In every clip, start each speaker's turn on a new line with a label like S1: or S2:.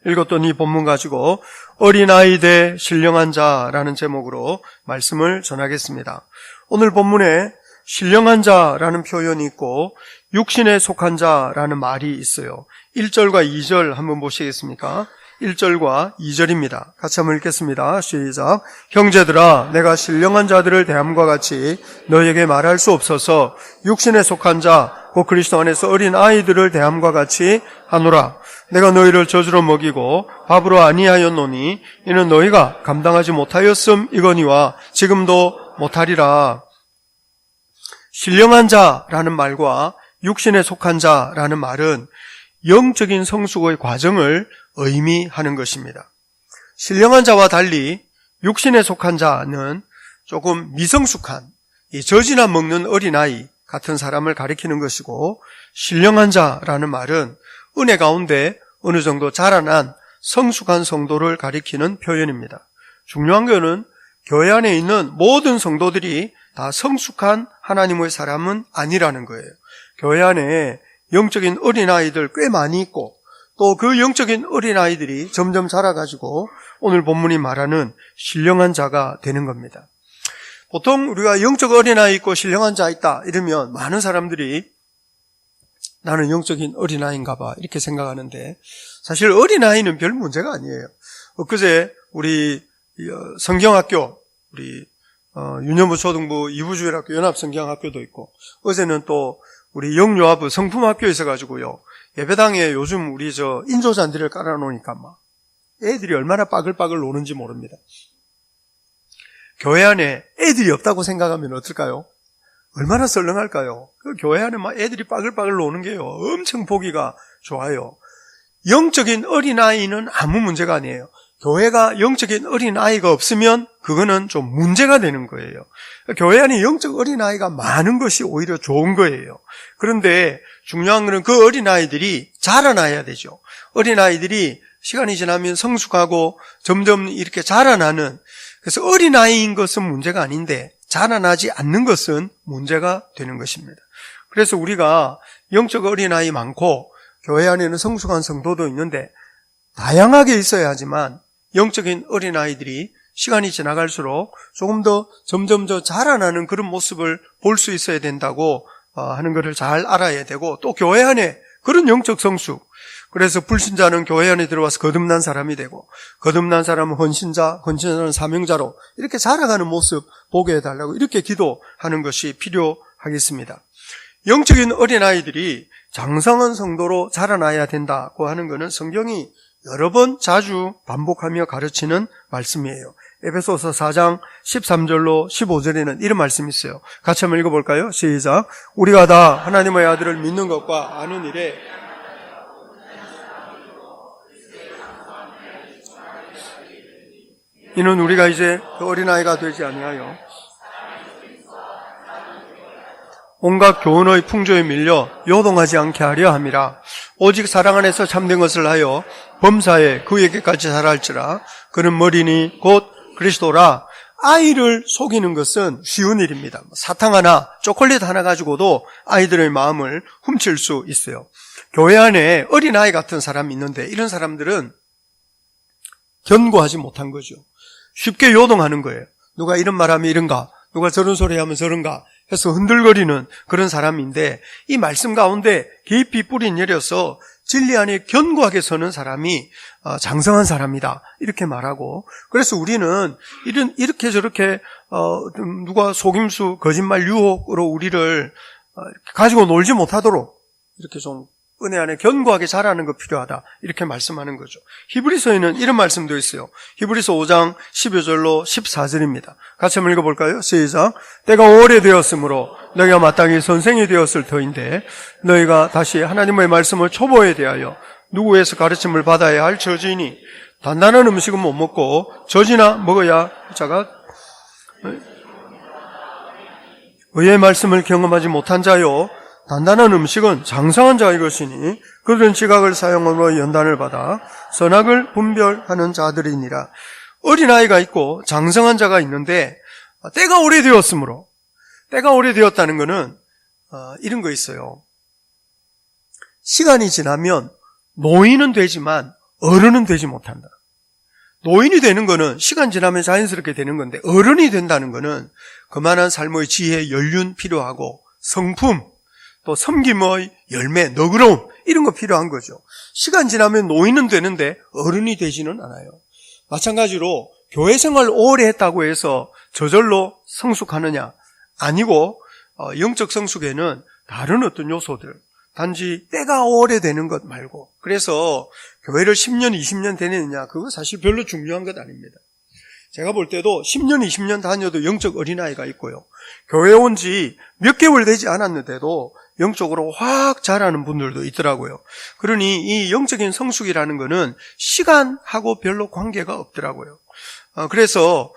S1: 읽었던 이 본문 가지고 어린아이 대 신령한 자라는 제목으로 말씀을 전하겠습니다. 오늘 본문에 신령한 자라는 표현이 있고 육신에 속한 자라는 말이 있어요. 1절과 2절 한번 보시겠습니까? 1절과 2절입니다. 같이 한번 읽겠습니다. 시작. 형제들아, 내가 신령한 자들을 대함과 같이 너희에게 말할 수 없어서 육신에 속한 자, 곧 그리스도 안에서 어린 아이들을 대함과 같이 하노라. 내가 너희를 젖으로 먹이고 밥으로 아니하였노니 이는 너희가 감당하지 못하였음이거니와 지금도 못하리라. 신령한 자라는 말과 육신에 속한 자라는 말은 영적인 성숙의 과정을 의미하는 것입니다. 신령한 자와 달리 육신에 속한 자는 조금 미성숙한 젖이나 먹는 어린아이 같은 사람을 가리키는 것이고, 신령한 자라는 말은 은혜 가운데 어느 정도 자라난 성숙한 성도를 가리키는 표현입니다. 중요한 것은 교회 안에 있는 모든 성도들이 다 성숙한 하나님의 사람은 아니라는 거예요. 교회 안에 영적인 어린아이들 꽤 많이 있고, 또 그 영적인 어린아이들이 점점 자라가지고 오늘 본문이 말하는 신령한 자가 되는 겁니다. 보통 우리가 영적 어린아이 있고 신령한 자 있다 이러면 많은 사람들이 나는 영적인 어린아이인가 봐 이렇게 생각하는데, 사실 어린아이는 별 문제가 아니에요. 엊그제 우리 성경학교, 우리 유년부 초등부 이부주일학교 연합성경학교도 있고, 어제는 또 우리 영유아부 성품학교 있어가지고요, 예배당에 요즘 우리 인조잔디를 깔아놓으니까 막 애들이 얼마나 빠글빠글 노는지 모릅니다. 교회 안에 애들이 없다고 생각하면 어떨까요? 얼마나 썰렁할까요? 그 교회 안에 막 애들이 빠글빠글 노는 게요, 엄청 보기가 좋아요. 영적인 어린아이는 아무 문제가 아니에요. 교회가 영적인 어린아이가 없으면 그거는 좀 문제가 되는 거예요. 교회 안에 영적 어린아이가 많은 것이 오히려 좋은 거예요. 그런데 중요한 것은 그 어린아이들이 자라나야 되죠. 어린아이들이 시간이 지나면 성숙하고 점점 이렇게 자라나는, 그래서 어린아이인 것은 문제가 아닌데 자라나지 않는 것은 문제가 되는 것입니다. 그래서 우리가 영적 어린아이 많고 교회 안에는 성숙한 성도도 있는데 다양하게 있어야 하지만 영적인 어린아이들이 시간이 지나갈수록 조금 더 점점 더 자라나는 그런 모습을 볼 수 있어야 된다고 하는 것을 잘 알아야 되고, 또 교회 안에 그런 영적 성숙, 그래서 불신자는 교회 안에 들어와서 거듭난 사람이 되고, 거듭난 사람은 헌신자는 사명자로 이렇게 자라가는 모습 보게 해달라고 이렇게 기도하는 것이 필요하겠습니다. 영적인 어린아이들이 장성한 성도로 자라나야 된다고 하는 것은 성경이 여러 번 자주 반복하며 가르치는 말씀이에요. 에베소서 4장 13절로 15절에는 이런 말씀이 있어요. 같이 한번 읽어볼까요? 시작. 우리가 다 하나님의 아들을 믿는 것과 아는 일에 이는 우리가 이제 그 어린아이가 되지 아니하여 온갖 교훈의 풍조에 밀려 요동하지 않게 하려 함이라. 오직 사랑 안에서 참된 것을 하여 범사에 그에게까지 자랄지라. 그는 머리니 곧 그리스도라. 아이를 속이는 것은 쉬운 일입니다. 사탕 하나, 초콜릿 하나 가지고도 아이들의 마음을 훔칠 수 있어요. 교회 안에 어린아이 같은 사람이 있는데 이런 사람들은 견고하지 못한 거죠. 쉽게 요동하는 거예요. 누가 이런 말하면 이런가, 누가 저런 소리 하면 저런가 해서 흔들거리는 그런 사람인데, 이 말씀 가운데 깊이 뿌리 내려서 진리 안에 견고하게 서는 사람이 장성한 사람이다 이렇게 말하고, 그래서 우리는 이렇게 저렇게 누가 속임수, 거짓말, 유혹으로 우리를 가지고 놀지 못하도록 이렇게 좀 은혜 안에 견고하게 자라는 거 필요하다 이렇게 말씀하는 거죠. 히브리서에는 이런 말씀도 있어요. 히브리서 5장 12절로 14절입니다. 같이 한번 읽어볼까요? 시작. 때가 오래되었으므로 너희가 마땅히 선생이 되었을 터인데 너희가 다시 하나님의 말씀을 초보에 대하여 누구에서 가르침을 받아야 할 처지이니 단단한 음식은 못 먹고 젖이나 먹어야 자가 의의 말씀을 경험하지 못한 자요, 단단한 음식은 장성한 자의 것이니 그들은 지각을 사용함으로 연단을 받아 선악을 분별하는 자들이니라. 어린아이가 있고 장성한 자가 있는데 때가 오래되었으므로, 때가 오래되었다는 것은 이런 거 있어요. 시간이 지나면 노인은 되지만 어른은 되지 못한다. 노인이 되는 거는 시간 지나면 자연스럽게 되는 건데, 어른이 된다는 거는 그만한 삶의 지혜, 연륜 필요하고 성품, 또 섬김의 열매, 너그러움, 이런 거 필요한 거죠. 시간 지나면 노인은 되는데 어른이 되지는 않아요. 마찬가지로 교회 생활 오래 했다고 해서 저절로 성숙하느냐? 아니고 영적 성숙에는 다른 어떤 요소들, 단지 때가 오래되는 것 말고, 그래서 교회를 10년, 20년 다니느냐, 그거 사실 별로 중요한 것 아닙니다. 제가 볼 때도 10년, 20년 다녀도 영적 어린아이가 있고요. 교회 온 지 몇 개월 되지 않았는데도 영적으로 확 자라는 분들도 있더라고요. 그러니 이 영적인 성숙이라는 거는 시간하고 별로 관계가 없더라고요. 그래서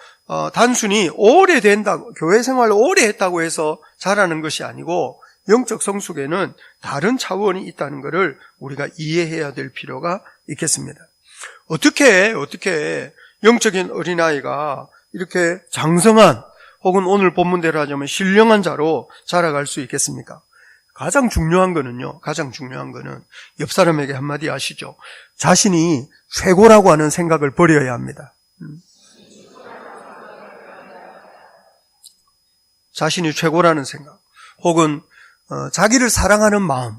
S1: 단순히 오래된다고, 교회 생활을 오래 했다고 해서 자라는 것이 아니고, 영적 성숙에는 다른 차원이 있다는 것을 우리가 이해해야 될 필요가 있겠습니다. 어떻게 영적인 어린아이가 이렇게 장성한, 혹은 오늘 본문대로 하자면 신령한 자로 자라갈 수 있겠습니까? 가장 중요한 거는 옆 사람에게 한마디 하시죠. 자신이 최고라고 하는 생각을 버려야 합니다. 자신이 최고라는 생각, 혹은 자기를 사랑하는 마음,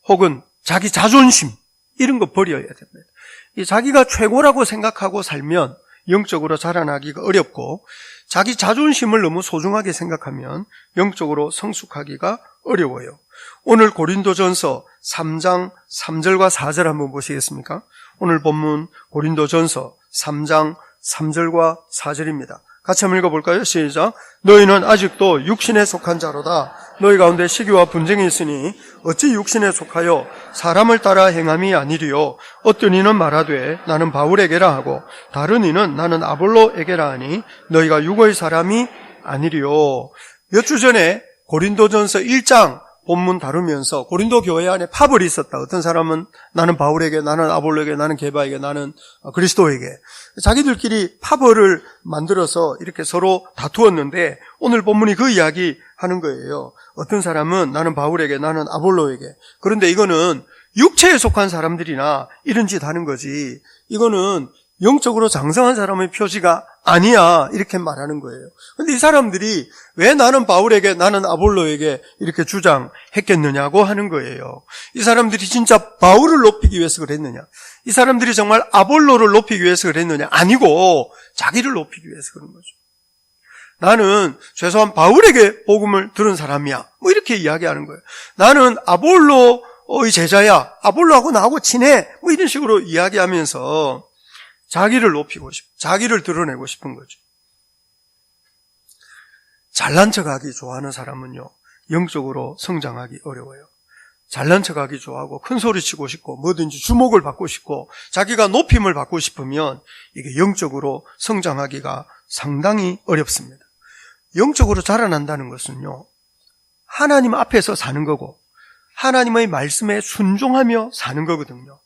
S1: 혹은 자기 자존심, 이런 거 버려야 됩니다. 이 자기가 최고라고 생각하고 살면 영적으로 자라나기가 어렵고, 자기 자존심을 너무 소중하게 생각하면 영적으로 성숙하기가 어려워요. 오늘 고린도전서 3장 3절과 4절 한번 보시겠습니까? 오늘 본문 고린도전서 3장 3절과 4절입니다. 같이 한번 읽어볼까요? 시작. 너희는 아직도 육신에 속한 자로다. 너희 가운데 시기와 분쟁이 있으니 어찌 육신에 속하여 사람을 따라 행함이 아니리요. 어떤 이는 말하되 나는 바울에게라 하고, 다른 이는 나는 아볼로에게라 하니 너희가 육의 사람이 아니리요. 몇 주 전에 고린도전서 1장 본문 다루면서 고린도 교회 안에 파벌이 있었다. 어떤 사람은 나는 바울에게, 나는 아볼로에게, 나는 게바에게, 나는 그리스도에게, 자기들끼리 파벌을 만들어서 이렇게 서로 다투었는데, 오늘 본문이 그 이야기 하는 거예요. 어떤 사람은 나는 바울에게, 나는 아볼로에게. 그런데 이거는 육체에 속한 사람들이나 이런 짓 하는 거지, 이거는 영적으로 장성한 사람의 표시가 아니야, 이렇게 말하는 거예요. 근데 이 사람들이 왜 나는 바울에게, 나는 아볼로에게 이렇게 주장했겠느냐고 하는 거예요. 이 사람들이 진짜 바울을 높이기 위해서 그랬느냐? 이 사람들이 정말 아볼로를 높이기 위해서 그랬느냐? 아니고 자기를 높이기 위해서 그런 거죠. 나는 최소한 바울에게 복음을 들은 사람이야, 뭐 이렇게 이야기하는 거예요. 나는 아볼로의 제자야, 아볼로하고 나하고 친해, 뭐 이런 식으로 이야기하면서 자기를 높이고 싶고 자기를 드러내고 싶은 거죠. 잘난 척하기 좋아하는 사람은요, 영적으로 성장하기 어려워요. 잘난 척하기 좋아하고 큰 소리 치고 싶고 뭐든지 주목을 받고 싶고 자기가 높임을 받고 싶으면 이게 영적으로 성장하기가 상당히 어렵습니다. 영적으로 자라난다는 것은요, 하나님 앞에서 사는 거고 하나님의 말씀에 순종하며 사는 거거든요.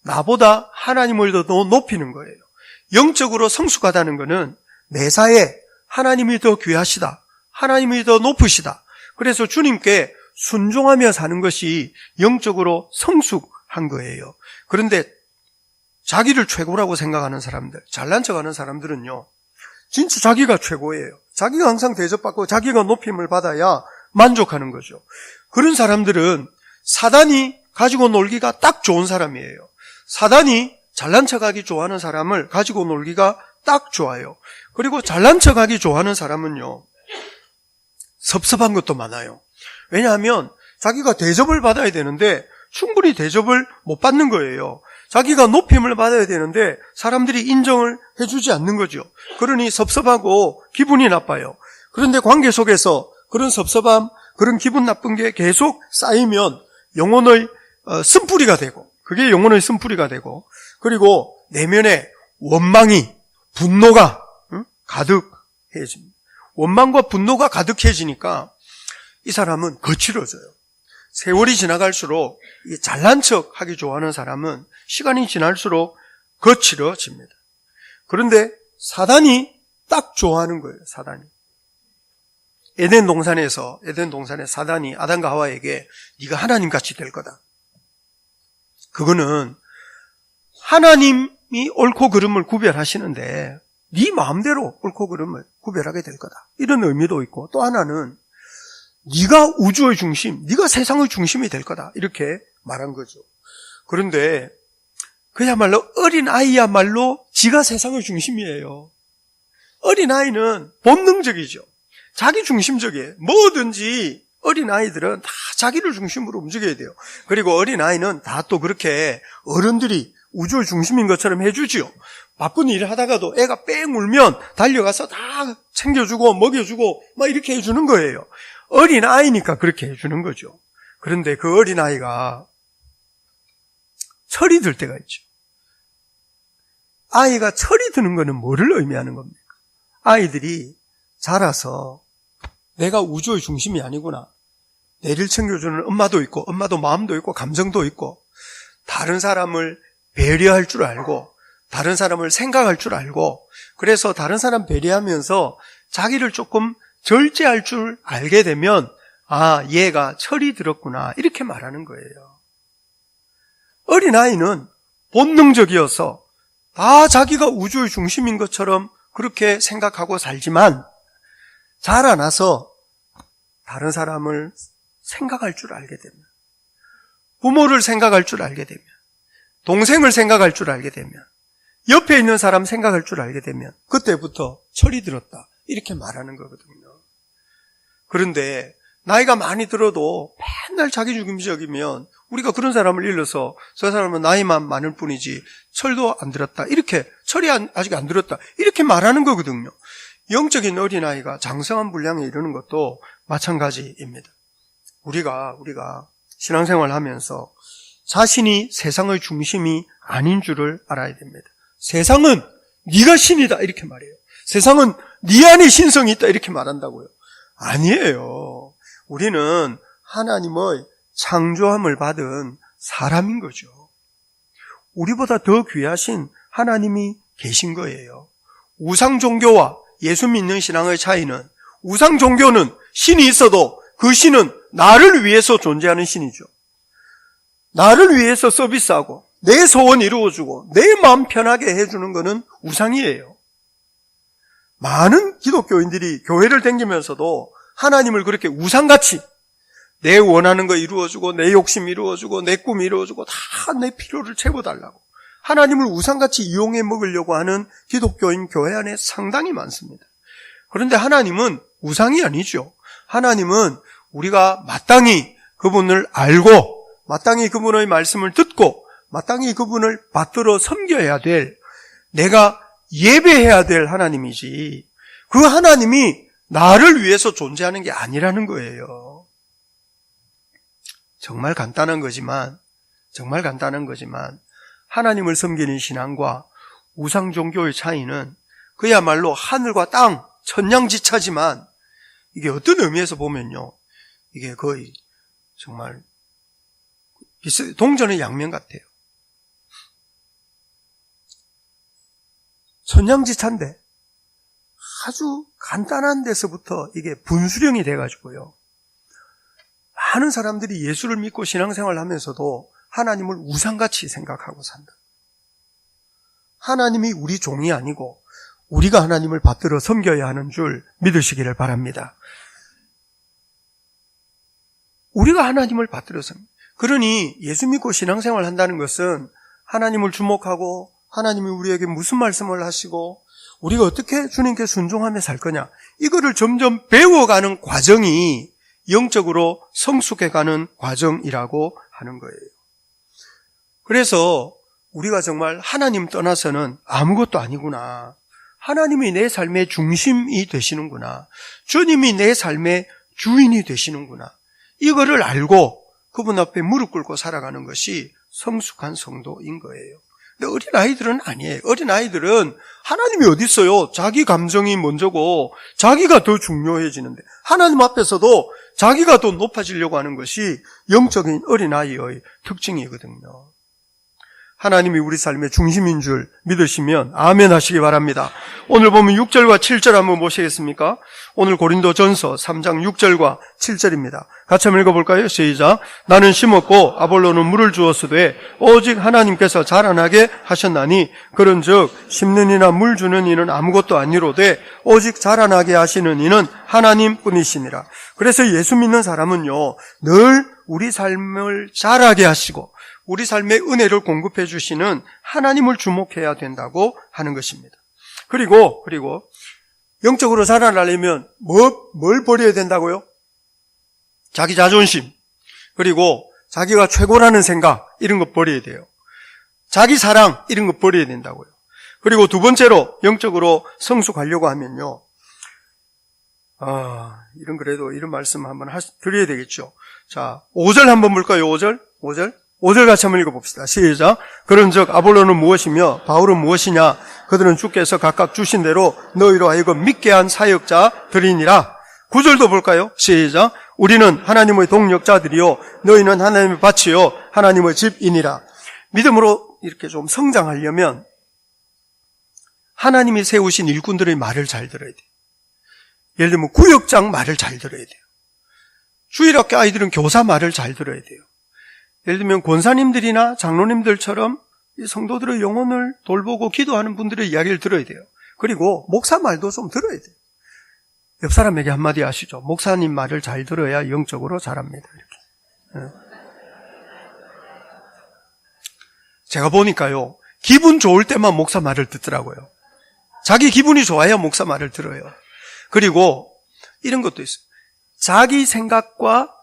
S1: 나보다 하나님을 더 높이는 거예요. 영적으로 성숙하다는 것은 매사에 하나님이 더 귀하시다, 하나님이 더 높으시다, 그래서 주님께 순종하며 사는 것이 영적으로 성숙한 거예요. 그런데 자기를 최고라고 생각하는 사람들, 잘난 척하는 사람들은요, 진짜 자기가 최고예요. 자기가 항상 대접받고 자기가 높임을 받아야 만족하는 거죠. 그런 사람들은 사단이 가지고 놀기가 딱 좋은 사람이에요. 사단이 잘난 척하기 좋아하는 사람을 가지고 놀기가 딱 좋아요. 그리고 잘난 척하기 좋아하는 사람은요, 섭섭한 것도 많아요. 왜냐하면 자기가 대접을 받아야 되는데 충분히 대접을 못 받는 거예요. 자기가 높임을 받아야 되는데 사람들이 인정을 해주지 않는 거죠. 그러니 섭섭하고 기분이 나빠요. 그런데 관계 속에서 그런 섭섭함, 그런 기분 나쁜 게 계속 쌓이면 영혼의 쓴뿌리가 되고, 그게 영혼의 쓴뿌리가 되고, 그리고 내면에 원망이, 분노가 가득해집니다. 원망과 분노가 가득해지니까 이 사람은 거칠어져요. 세월이 지나갈수록 이 잘난 척 하기 좋아하는 사람은 시간이 지날수록 거칠어집니다. 그런데 사단이 딱 좋아하는 거예요. 사단이. 에덴 동산에 사단이 아담과 하와에게 네가 하나님같이 될 거다. 그거는 하나님이 옳고 그름을 구별하시는데 네 마음대로 옳고 그름을 구별하게 될 거다. 이런 의미도 있고, 또 하나는 네가 우주의 중심, 네가 세상의 중심이 될 거다. 이렇게 말한 거죠. 그런데 그야말로 어린아이야말로 지가 세상의 중심이에요. 어린아이는 본능적이죠. 자기 중심적이에요. 뭐든지 어린아이들은 다 자기를 중심으로 움직여야 돼요. 그리고 어린아이는 다 또 그렇게 어른들이 우주의 중심인 것처럼 해주지요. 바쁜 일을 하다가도 애가 뺑 울면 달려가서 다 챙겨주고 먹여주고 막 이렇게 해주는 거예요. 어린아이니까 그렇게 해주는 거죠. 그런데 그 어린아이가 철이 들 때가 있죠. 아이가 철이 드는 거는 뭐를 의미하는 겁니까? 아이들이 자라서 내가 우주의 중심이 아니구나. 내를 챙겨주는 엄마도 있고, 엄마도 마음도 있고, 감정도 있고, 다른 사람을 배려할 줄 알고, 다른 사람을 생각할 줄 알고, 그래서 다른 사람 배려하면서 자기를 조금 절제할 줄 알게 되면, 아, 얘가 철이 들었구나. 이렇게 말하는 거예요. 어린아이는 본능적이어서 다 자기가 우주의 중심인 것처럼 그렇게 생각하고 살지만, 자라나서 다른 사람을 생각할 줄 알게 되면, 부모를 생각할 줄 알게 되면, 동생을 생각할 줄 알게 되면, 옆에 있는 사람 생각할 줄 알게 되면 그때부터 철이 들었다. 이렇게 말하는 거거든요. 그런데 나이가 많이 들어도 맨날 자기 중심적이면 우리가 그런 사람을 일러서 저 사람은 나이만 많을 뿐이지 철도 안 들었다. 이렇게 철이 아직 안 들었다. 이렇게 말하는 거거든요. 영적인 어린아이가 장성한 분량에 이르는 것도 마찬가지입니다. 우리가 신앙생활을 하면서 자신이 세상의 중심이 아닌 줄을 알아야 됩니다. 세상은 네가 신이다 이렇게 말해요. 세상은 네 안에 신성이 있다 이렇게 말한다고요. 아니에요. 우리는 하나님의 창조함을 받은 사람인 거죠. 우리보다 더 귀하신 하나님이 계신 거예요. 우상 종교와 예수 믿는 신앙의 차이는, 우상 종교는 신이 있어도 그 신은 나를 위해서 존재하는 신이죠. 나를 위해서 서비스하고 내 소원 이루어주고 내 마음 편하게 해주는 것은 우상이에요. 많은 기독교인들이 교회를 다니면서도 하나님을 그렇게 우상같이 내 원하는 거 이루어주고 내 욕심 이루어주고 내 꿈 이루어주고 다 내 필요를 채워달라고 하나님을 우상같이 이용해 먹으려고 하는 기독교인 교회 안에 상당히 많습니다. 그런데 하나님은 우상이 아니죠. 하나님은 우리가 마땅히 그분을 알고 마땅히 그분의 말씀을 듣고 마땅히 그분을 받들어 섬겨야 될, 내가 예배해야 될 하나님이지 그 하나님이 나를 위해서 존재하는 게 아니라는 거예요. 정말 간단한 거지만 하나님을 섬기는 신앙과 우상 종교의 차이는 그야말로 하늘과 땅, 천냥지차지만 이게 어떤 의미에서 보면요, 이게 거의 정말 동전의 양면 같아요. 천냥지차인데 아주 간단한 데서부터 이게 분수령이 돼가지고요, 많은 사람들이 예수를 믿고 신앙생활을 하면서도 하나님을 우상같이 생각하고 산다. 하나님이 우리 종이 아니고 우리가 하나님을 받들어 섬겨야 하는 줄 믿으시기를 바랍니다. 우리가 하나님을 받들어 섬겨. 그러니 예수 믿고 신앙생활을 한다는 것은 하나님을 주목하고 하나님이 우리에게 무슨 말씀을 하시고 우리가 어떻게 주님께 순종하며 살 거냐, 이거를 점점 배워가는 과정이 영적으로 성숙해가는 과정이라고 하는 거예요. 그래서 우리가 정말 하나님 떠나서는 아무것도 아니구나, 하나님이 내 삶의 중심이 되시는구나, 주님이 내 삶의 주인이 되시는구나, 이거를 알고 그분 앞에 무릎 꿇고 살아가는 것이 성숙한 성도인 거예요. 근데 어린아이들은 아니에요. 어린아이들은 하나님이 어디 있어요? 자기 감정이 먼저고 자기가 더 중요해지는데, 하나님 앞에서도 자기가 더 높아지려고 하는 것이 영적인 어린아이의 특징이거든요. 하나님이 우리 삶의 중심인 줄 믿으시면 아멘 하시기 바랍니다. 오늘 보면 6절과 7절 한번 보시겠습니까? 오늘 고린도전서 3장 6절과 7절입니다. 같이 한번 읽어볼까요? 시작. 나는 심었고 아볼로는 물을 주었으되 오직 하나님께서 자라나게 하셨나니 그런즉 심는 이나 물 주는 이는 아무것도 아니로되 오직 자라나게 하시는 이는 하나님뿐이시니라. 그래서 예수 믿는 사람은요, 늘 우리 삶을 자라게 하시고 우리 삶의 은혜를 공급해 주시는 하나님을 주목해야 된다고 하는 것입니다. 그리고 영적으로 자라나려면 뭘 버려야 된다고요? 자기 자존심, 그리고 자기가 최고라는 생각, 이런 거 버려야 돼요. 자기 사랑, 이런 거 버려야 된다고요. 그리고 두 번째로 영적으로 성숙하려고 하면요, 이런 말씀 한번 드려야 되겠죠. 자, 5절 한번 볼까요? 5절 같이 한번 읽어봅시다. 시작. 그런즉 아볼로는 무엇이며 바울은 무엇이냐? 그들은 주께서 각각 주신 대로 너희로 하여금 믿게 한 사역자들이니라. 9절도 볼까요? 시작. 우리는 하나님의 동력자들이요 너희는 하나님의 밭이요 하나님의 집이니라. 믿음으로 이렇게 좀 성장하려면 하나님이 세우신 일꾼들의 말을 잘 들어야 돼요. 예를 들면 구역장 말을 잘 들어야 돼요. 주일학교 아이들은 교사 말을 잘 들어야 돼요. 예를 들면 권사님들이나 장로님들처럼 성도들의 영혼을 돌보고 기도하는 분들의 이야기를 들어야 돼요. 그리고 목사 말도 좀 들어야 돼요. 옆 사람에게 한마디 하시죠. 목사님 말을 잘 들어야 영적으로 자랍니다. 이렇게. 제가 보니까요, 기분 좋을 때만 목사 말을 듣더라고요. 자기 기분이 좋아야 목사 말을 들어요. 그리고 이런 것도 있어요. 자기 생각과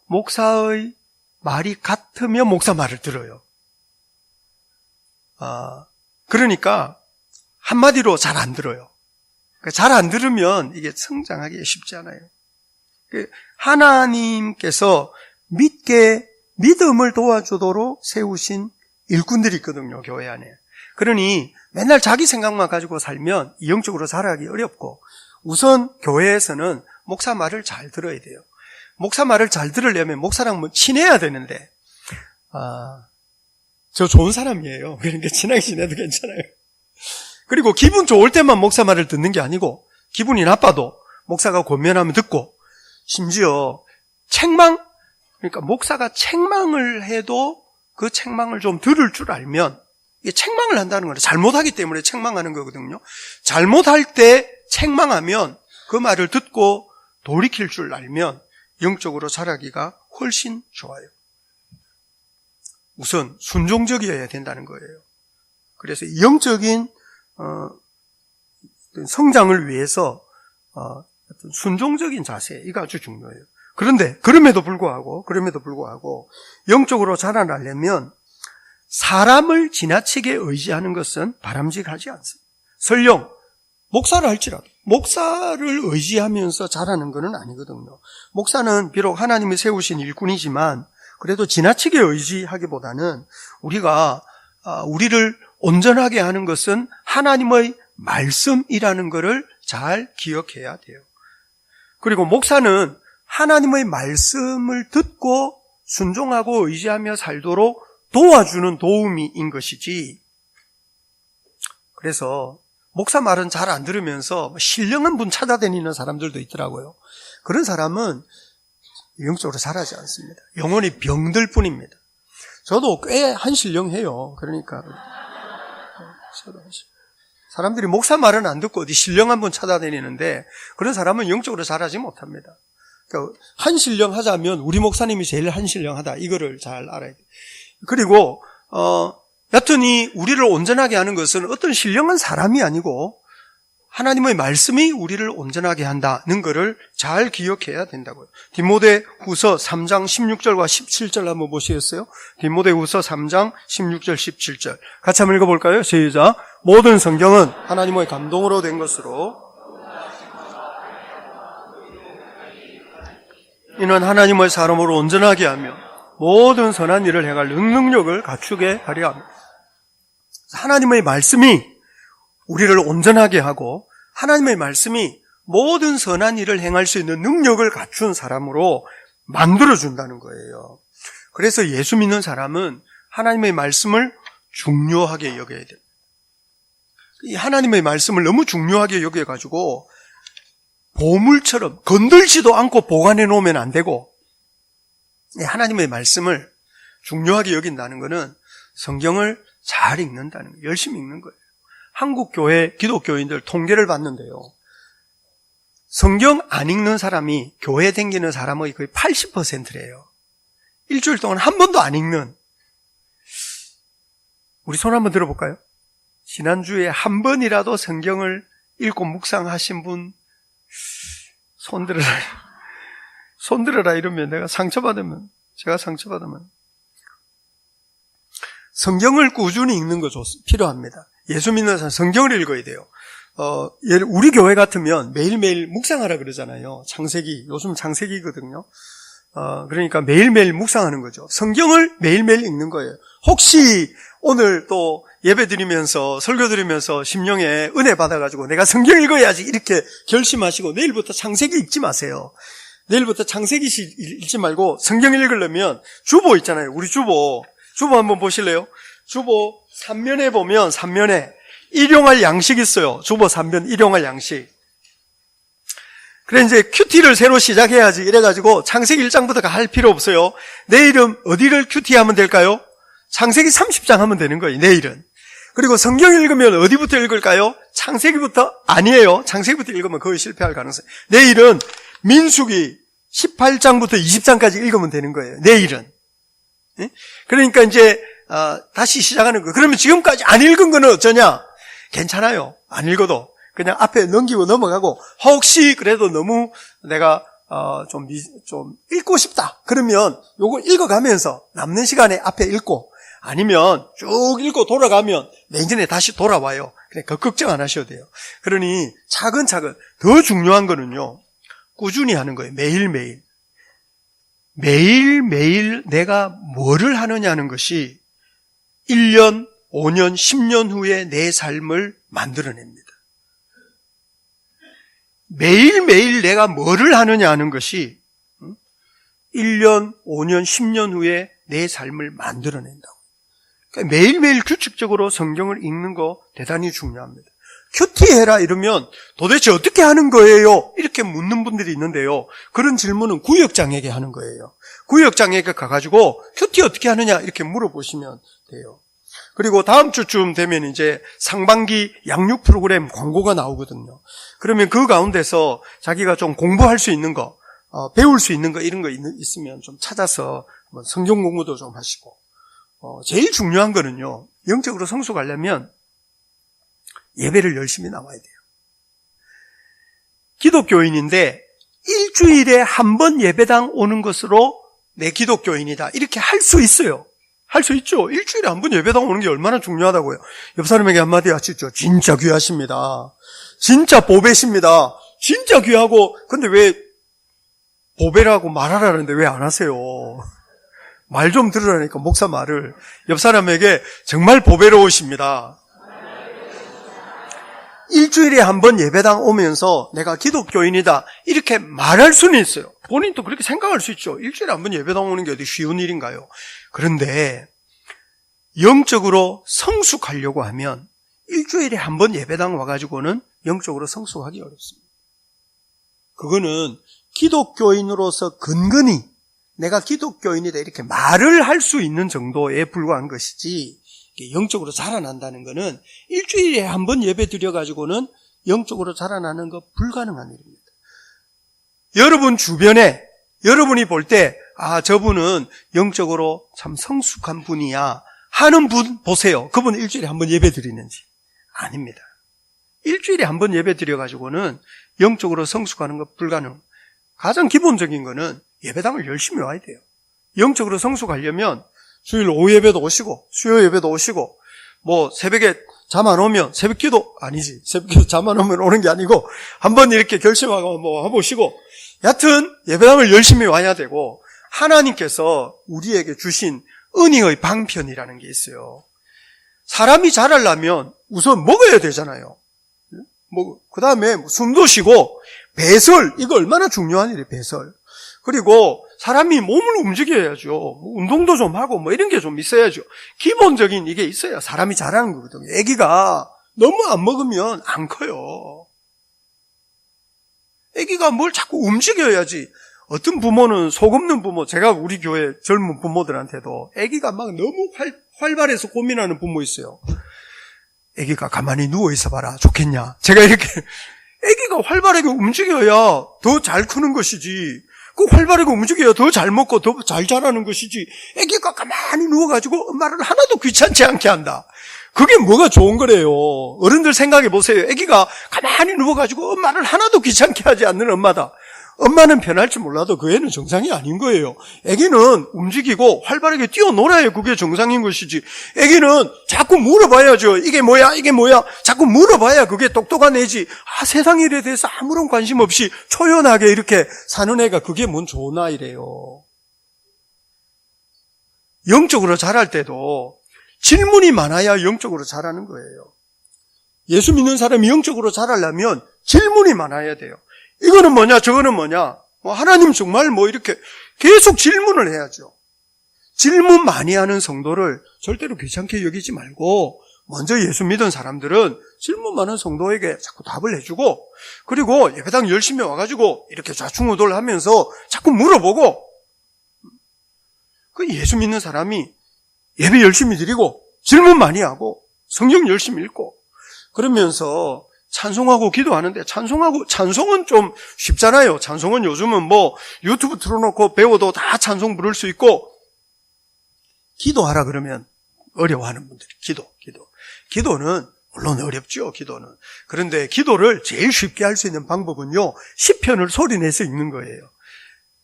S1: 목사의 말이 같으면 목사 말을 들어요. 그러니까 한마디로 잘 안 들어요. 잘 안 들으면 이게 성장하기 쉽지 않아요. 하나님께서 믿음을 도와주도록 세우신 일꾼들이 있거든요, 교회 안에. 그러니 맨날 자기 생각만 가지고 살면 영적으로 자라기 어렵고, 우선 교회에서는 목사 말을 잘 들어야 돼요. 목사 말을 잘 들으려면 목사랑 친해야 되는데, 저 좋은 사람이에요. 그러니까 친하게 지내도 괜찮아요. 그리고 기분 좋을 때만 목사 말을 듣는 게 아니고, 기분이 나빠도 목사가 권면하면 듣고, 심지어 그러니까 목사가 책망을 해도 그 책망을 좀 들을 줄 알면, 이게 책망을 한다는 거는 잘못하기 때문에 책망하는 거거든요. 잘못할 때 책망하면 그 말을 듣고 돌이킬 줄 알면 영적으로 자라기가 훨씬 좋아요. 우선 순종적이어야 된다는 거예요. 그래서 영적인 성장을 위해서 순종적인 자세, 이거 아주 중요해요. 그런데 그럼에도 불구하고 영적으로 자라나려면 사람을 지나치게 의지하는 것은 바람직하지 않습니다. 설령 목사를 할지라도 목사를 의지하면서 자라는 것은 아니거든요. 목사는 비록 하나님이 세우신 일꾼이지만 그래도 지나치게 의지하기보다는 우리를 온전하게 하는 것은 하나님의 말씀이라는 것을 잘 기억해야 돼요. 그리고 목사는 하나님의 말씀을 듣고 순종하고 의지하며 살도록 도와주는 도우미인 것이지, 그래서 목사 말은 잘 안 들으면서 신령한 분 찾아다니는 사람들도 있더라고요. 그런 사람은 영적으로 자라지 않습니다. 영혼이 병들 뿐입니다. 저도 꽤 한신령해요. 그러니까 사람들이 목사 말은 안 듣고 어디 신령한 분 찾아다니는데 그런 사람은 영적으로 자라지 못합니다. 그러니까 한신령하자면 우리 목사님이 제일 한신령하다, 이거를 잘 알아야 돼요. 그리고 여튼 우리를 온전하게 하는 것은 어떤 신령한 사람이 아니고 하나님의 말씀이 우리를 온전하게 한다는 것을 잘 기억해야 된다고요. 디모데후서 3장 16절과 17절 한번 보시겠어요? 디모데후서 3장 16절 17절 같이 한번 읽어볼까요? 시작. 모든 성경은 하나님의 감동으로 된 것으로 이는 하나님의 사람으로 온전하게 하며 모든 선한 일을 행할 능력을 갖추게 하려 합니다. 하나님의 말씀이 우리를 온전하게 하고 하나님의 말씀이 모든 선한 일을 행할 수 있는 능력을 갖춘 사람으로 만들어준다는 거예요. 그래서 예수 믿는 사람은 하나님의 말씀을 중요하게 여겨야 돼요. 이 하나님의 말씀을 너무 중요하게 여겨가지고 보물처럼 건들지도 않고 보관해 놓으면 안 되고, 하나님의 말씀을 중요하게 여긴다는 것은 성경을 잘 읽는다는 거예요. 열심히 읽는 거예요. 한국 교회 기독교인들 통계를 봤는데요, 성경 안 읽는 사람이 교회 다니는 사람의 거의 80%래요. 일주일 동안 한 번도 안 읽는. 우리 손 한번 들어볼까요? 지난주에 한 번이라도 성경을 읽고 묵상하신 분 손 들어라. 손 들어라 이러면 제가 상처받으면 성경을 꾸준히 읽는 거 필요합니다. 예수 믿는 사람 성경을 읽어야 돼요. 우리 교회 같으면 매일매일 묵상하라 그러잖아요. 창세기, 요즘 창세기거든요. 그러니까 매일매일 묵상하는 거죠. 성경을 매일매일 읽는 거예요. 혹시 오늘 또 예배 드리면서 설교 드리면서 심령에 은혜 받아가지고 내가 성경 읽어야지 이렇게 결심하시고 내일부터 창세기 읽지 마세요. 내일부터 창세기 읽지 말고 성경 읽으려면 주보 있잖아요. 우리 주보 한번 보실래요? 주보 3면에 보면 3면에 일용할 양식 있어요. 주보 3면 일용할 양식. 그래 이제 큐티를 새로 시작해야지 이래가지고 창세기 1장부터 할 필요 없어요. 내일은 어디를 큐티하면 될까요? 창세기 30장 하면 되는 거예요. 내일은. 그리고 성경 읽으면 어디부터 읽을까요? 창세기부터? 아니에요. 창세기부터 읽으면 거의 실패할 가능성이. 내일은 민수기 18장부터 20장까지 읽으면 되는 거예요. 내일은. 그러니까 이제 다시 시작하는 거예요. 그러면 지금까지 안 읽은 거는 어쩌냐? 괜찮아요. 안 읽어도 그냥 앞에 넘기고 넘어가고, 혹시 그래도 너무 내가 좀 읽고 싶다 그러면 요거 읽어가면서 남는 시간에 앞에 읽고, 아니면 쭉 읽고 돌아가면 내년에 다시 돌아와요. 그러니까 걱정 안 하셔도 돼요. 그러니 차근차근. 더 중요한 거는요, 꾸준히 하는 거예요. 매일매일 내가 뭐를 하느냐는 것이 1년, 5년, 10년 후에 내 삶을 만들어냅니다. 매일매일 내가 뭐를 하느냐 하는 것이 1년, 5년, 10년 후에 내 삶을 만들어낸다고. 그러니까 매일매일 규칙적으로 성경을 읽는 거 대단히 중요합니다. 큐티해라 이러면 도대체 어떻게 하는 거예요? 이렇게 묻는 분들이 있는데요, 그런 질문은 구역장에게 하는 거예요. 구역장에게 가가지고 큐티 어떻게 하느냐 이렇게 물어보시면 돼요. 그리고 다음 주쯤 되면 이제 상반기 양육 프로그램 광고가 나오거든요. 그러면 그 가운데서 자기가 좀 공부할 수 있는 거, 배울 수 있는 거, 이런 거 있으면 좀 찾아서 성경 공부도 좀 하시고, 제일 중요한 거는요, 영적으로 성숙하려면 예배를 열심히 나와야 돼요. 기독교인인데 일주일에 한 번 예배당 오는 것으로 내 기독교인이다 이렇게 할 수 있어요. 할 수 있죠. 일주일에 한 번 예배당 오는 게 얼마나 중요하다고요. 옆 사람에게 한마디 하시죠. 진짜 귀하십니다. 진짜 보배십니다. 진짜 귀하고, 근데 왜 보배라고 말하라는데 왜 안 하세요? 말 좀 들으라니까, 목사 말을. 옆 사람에게 정말 보배로우십니다. 일주일에 한 번 예배당 오면서 내가 기독교인이다 이렇게 말할 수는 있어요. 본인도 그렇게 생각할 수 있죠. 일주일에 한 번 예배당 오는 게 어디 쉬운 일인가요? 그런데 영적으로 성숙하려고 하면 일주일에 한 번 예배당 와가지고는 영적으로 성숙하기 어렵습니다. 그거는 기독교인으로서 근근히 내가 기독교인이다 이렇게 말을 할 수 있는 정도에 불과한 것이지, 영적으로 자라난다는 것은 일주일에 한 번 예배 드려가지고는 영적으로 자라나는 거 불가능한 일입니다. 여러분 주변에 여러분이 볼 때 저분은 영적으로 참 성숙한 분이야 하는 분 보세요. 그분 일주일에 한 번 예배 드리는지. 아닙니다. 일주일에 한 번 예배 드려가지고는 영적으로 성숙하는 거 불가능. 가장 기본적인 거는 예배당을 열심히 와야 돼요. 영적으로 성숙하려면 주일 오후 예배도 오시고 수요 예배도 오시고, 뭐 새벽에 잠 안 오면 새벽 기도 아니지, 새벽 기도 잠 안 오면 오는 게 아니고 한번 이렇게 결심하고 뭐 해보시고, 여하튼 예배당을 열심히 와야 되고, 하나님께서 우리에게 주신 은혜의 방편이라는 게 있어요. 사람이 자라려면 우선 먹어야 되잖아요. 그 다음에 숨도 쉬고, 배설, 이거 얼마나 중요한 일이에요, 배설. 그리고 사람이 몸을 움직여야죠. 운동도 좀 하고 뭐 이런 게 좀 있어야죠. 기본적인 이게 있어야 사람이 자라는 거거든요. 아기가 너무 안 먹으면 안 커요. 아기가 뭘 자꾸 움직여야지. 어떤 부모는 속 없는 부모, 제가 우리 교회 젊은 부모들한테도 아기가 막 너무 활발해서 고민하는 부모 있어요. 아기가 가만히 누워 있어 봐라. 좋겠냐? 제가 이렇게 아기가 활발하게 움직여야 더 잘 크는 것이지. 그 활발하게 움직여야 더 잘 먹고 더 잘 자라는 것이지. 아기가 가만히 누워가지고 엄마를 하나도 귀찮지 않게 한다. 그게 뭐가 좋은 거래요. 어른들 생각해 보세요. 아기가 가만히 누워가지고 엄마를 하나도 귀찮게 하지 않는 엄마다. 엄마는 편할지 몰라도 그 애는 정상이 아닌 거예요. 아기는 움직이고 활발하게 뛰어놀아야 그게 정상인 것이지. 아기는 자꾸 물어봐야죠. 이게 뭐야? 이게 뭐야? 자꾸 물어봐야 그게 똑똑한 애지. 세상 일에 대해서 아무런 관심 없이 초연하게 이렇게 사는 애가 그게 뭔 좋은 아이래요. 영적으로 자랄 때도 질문이 많아야 영적으로 자라는 거예요. 예수 믿는 사람이 영적으로 자라려면 질문이 많아야 돼요. 이거는 뭐냐, 저거는 뭐냐, 하나님 정말 이렇게 계속 질문을 해야죠. 질문 많이 하는 성도를 절대로 귀찮게 여기지 말고, 먼저 예수 믿은 사람들은 질문 많은 성도에게 자꾸 답을 해주고, 그리고 예배당 열심히 와가지고 이렇게 좌충우돌 하면서 자꾸 물어보고, 그 예수 믿는 사람이 예배 열심히 드리고, 질문 많이 하고, 성경 열심히 읽고, 그러면서 찬송하고 기도하는데, 찬송은 좀 쉽잖아요. 찬송은 요즘은 유튜브 틀어놓고 배워도 다 찬송 부를 수 있고, 기도하라 그러면 어려워하는 분들이, 기도는 물론 어렵죠, 기도는. 그런데 기도를 제일 쉽게 할 수 있는 방법은요, 시편을 소리내서 읽는 거예요.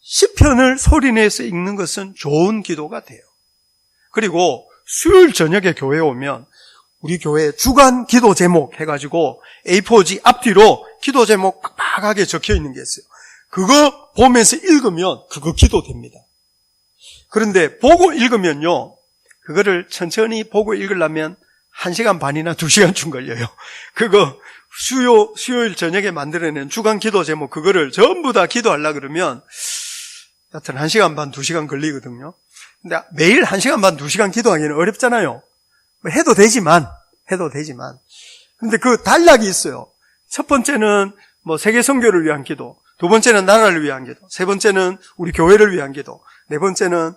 S1: 시편을 소리내서 읽는 것은 좋은 기도가 돼요. 그리고 수요일 저녁에 교회에 오면 우리 교회 주간 기도 제목 해가지고 A4지 앞뒤로 기도 제목 빡빡하게 적혀 있는 게 있어요. 그거 보면서 읽으면 그거 기도됩니다. 그런데 보고 읽으면요, 그거를 천천히 보고 읽으려면 1시간 반이나 2시간쯤 걸려요. 그거 수요일 저녁에 만들어낸 주간 기도 제목 그거를 전부 다 기도하려고 그러면 여튼 1시간 반, 2시간 걸리거든요. 근데 매일 1시간 반, 2시간 기도하기는 어렵잖아요. 해도 되지만. 근데 그 단락이 있어요. 첫 번째는 세계 선교를 위한 기도, 두 번째는 나라를 위한 기도, 세 번째는 우리 교회를 위한 기도, 네 번째는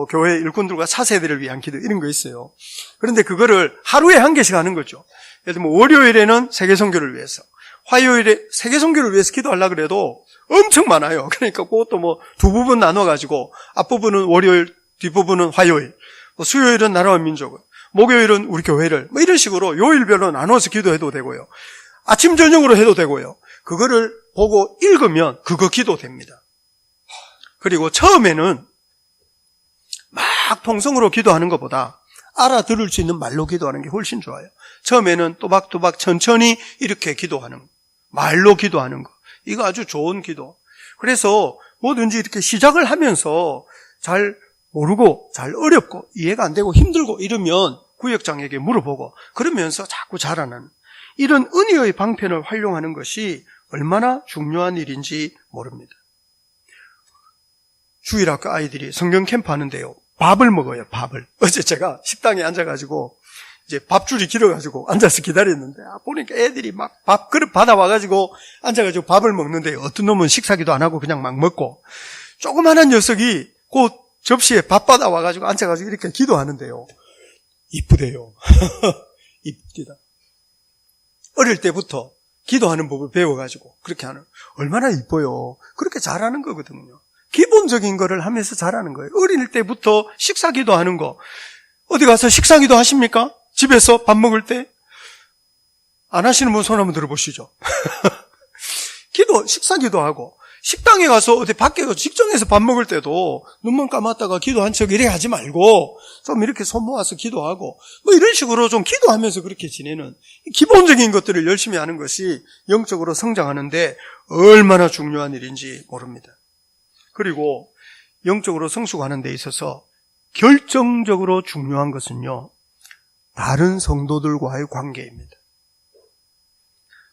S1: 교회 일꾼들과 차세대를 위한 기도, 이런 거 있어요. 그런데 그거를 하루에 1개씩 하는 거죠. 예를 들면 월요일에는 세계 선교를 위해서, 화요일에 세계 선교를 위해서 기도하려고 그래도 엄청 많아요. 그러니까 그것도 두 부분 나눠가지고 앞부분은 월요일, 뒷부분은 화요일, 수요일은 나라와 민족을, 목요일은 우리 교회를, 이런 식으로 요일별로 나눠서 기도해도 되고요. 아침, 저녁으로 해도 되고요. 그거를 보고 읽으면 그거 기도됩니다. 그리고 처음에는 막 통성으로 기도하는 것보다 알아들을 수 있는 말로 기도하는 게 훨씬 좋아요. 처음에는 또박또박 천천히 이렇게 기도하는 거, 말로 기도하는 거, 이거 아주 좋은 기도. 그래서 뭐든지 이렇게 시작을 하면서 잘 모르고 잘 어렵고 이해가 안 되고 힘들고 이러면 구역장에게 물어보고 그러면서 자꾸 자라나는 이런 은혜의 방편을 활용하는 것이 얼마나 중요한 일인지 모릅니다. 주일학교 아이들이 성경 캠프 하는데요, 밥을 먹어요. 밥을. 어제 제가 식당에 앉아가지고 이제 밥줄이 길어가지고 앉아서 기다렸는데 보니까 애들이 막 밥 그릇 받아와가지고 앉아가지고 밥을 먹는데 어떤 놈은 식사기도 안 하고 그냥 막 먹고, 조그만한 녀석이 그 접시에 밥 받아와가지고 앉아가지고 이렇게 기도하는데요, 이쁘대요. 이쁩니다. 어릴 때부터 기도하는 법을 배워가지고 그렇게 하는, 얼마나 이뻐요. 그렇게 잘하는 거거든요. 기본적인 거를 하면서 잘하는 거예요. 어릴 때부터 식사 기도하는 거. 어디 가서 식사 기도 하십니까? 집에서 밥 먹을 때? 안 하시는 분 손 한번 들어보시죠. 식사 기도하고, 식당에 가서 어디 밖에 직장에서 밥 먹을 때도 눈만 감았다가 기도한 척 이래 하지 말고 좀 이렇게 손 모아서 기도하고 이런 식으로 좀 기도하면서 그렇게 지내는 기본적인 것들을 열심히 하는 것이 영적으로 성장하는데 얼마나 중요한 일인지 모릅니다. 그리고 영적으로 성숙하는 데 있어서 결정적으로 중요한 것은요, 다른 성도들과의 관계입니다.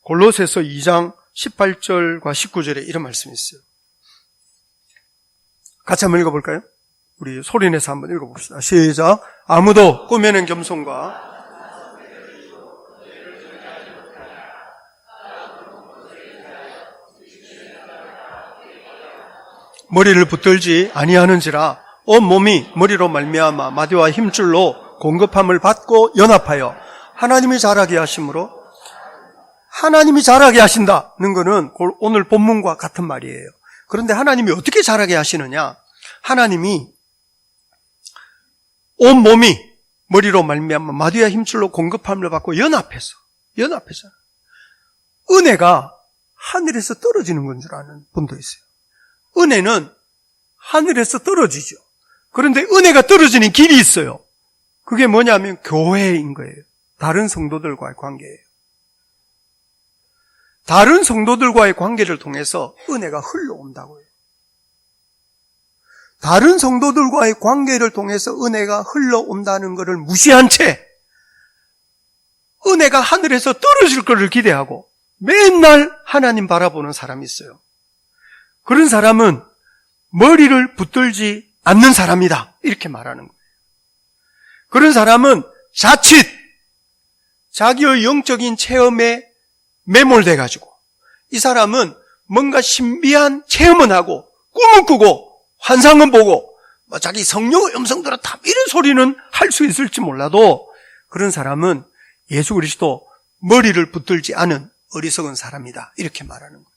S1: 골로새서 2장 18절과 19절에 이런 말씀이 있어요. 같이 한번 읽어볼까요? 우리 소리내서 한번 읽어봅시다. 시작. 아무도 꾸며낸 겸손과 머리를 붙들지 아니하는지라 온 몸이 머리로 말미암아 마디와 힘줄로 공급함을 받고 연합하여 하나님이 자라게 하심으로, 하나님이 자라게 하신다는 것은 오늘 본문과 같은 말이에요. 그런데 하나님이 어떻게 자라게 하시느냐? 하나님이 온 몸이 머리로 말미암아 마디와 힘줄로 공급함을 받고 연합해서 은혜가 하늘에서 떨어지는 건 줄 아는 분도 있어요. 은혜는 하늘에서 떨어지죠. 그런데 은혜가 떨어지는 길이 있어요. 그게 뭐냐면 교회인 거예요. 다른 성도들과의 관계예요. 다른 성도들과의 관계를 통해서 은혜가 흘러온다고요. 다른 성도들과의 관계를 통해서 은혜가 흘러온다는 것을 무시한 채 은혜가 하늘에서 떨어질 것을 기대하고 맨날 하나님 바라보는 사람이 있어요. 그런 사람은 머리를 붙들지 않는 사람이다, 이렇게 말하는 거예요. 그런 사람은 자칫 자기의 영적인 체험에 매몰돼가지고 이 사람은 뭔가 신비한 체험은 하고 꿈은 꾸고 환상은 보고 자기 성령의 음성 들었다 이런 소리는 할 수 있을지 몰라도 그런 사람은 예수 그리스도 머리를 붙들지 않은 어리석은 사람이다, 이렇게 말하는 거예요.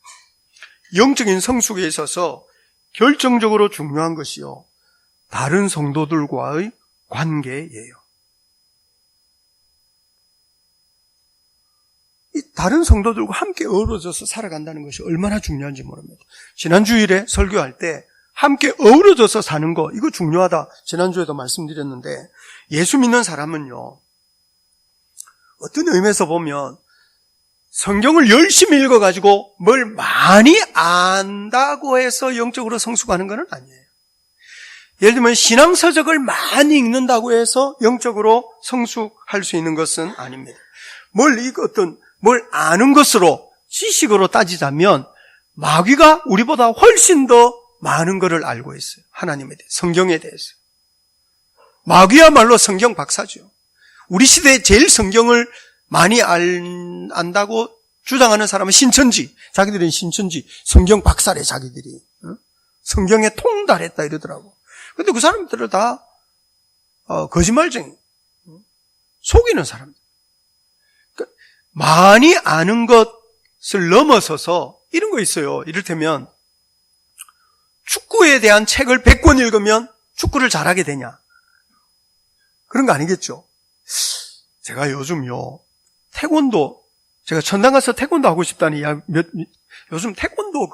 S1: 영적인 성숙에 있어서 결정적으로 중요한 것이요, 다른 성도들과의 관계예요. 이 다른 성도들과 함께 어우러져서 살아간다는 것이 얼마나 중요한지 모릅니다. 지난 주일에 설교할 때 함께 어우러져서 사는 거, 이거 중요하다, 지난주에도 말씀드렸는데, 예수 믿는 사람은요, 어떤 의미에서 보면 성경을 열심히 읽어가지고 뭘 많이 안다고 해서 영적으로 성숙하는 건 아니에요. 예를 들면 신앙서적을 많이 읽는다고 해서 영적으로 성숙할 수 있는 것은 아닙니다. 뭘 아는 것으로, 지식으로 따지자면 마귀가 우리보다 훨씬 더 많은 것을 알고 있어요. 하나님에 대해, 성경에 대해서. 마귀야말로 성경 박사죠. 우리 시대에 제일 성경을 많이 안다고 주장하는 사람은 신천지, 자기들은 신천지, 성경 박사래, 자기들이. 성경에 통달했다 이러더라고. 근데 그 사람들은 다 거짓말쟁이, 속이는 사람들. 그러니까 많이 아는 것을 넘어서서 이런 거 있어요. 이를테면 축구에 대한 책을 100권 읽으면 축구를 잘하게 되냐? 그런 거 아니겠죠. 제가 요즘요, 태권도, 제가 천당 가서 태권도 하고 싶다니, 요즘 태권도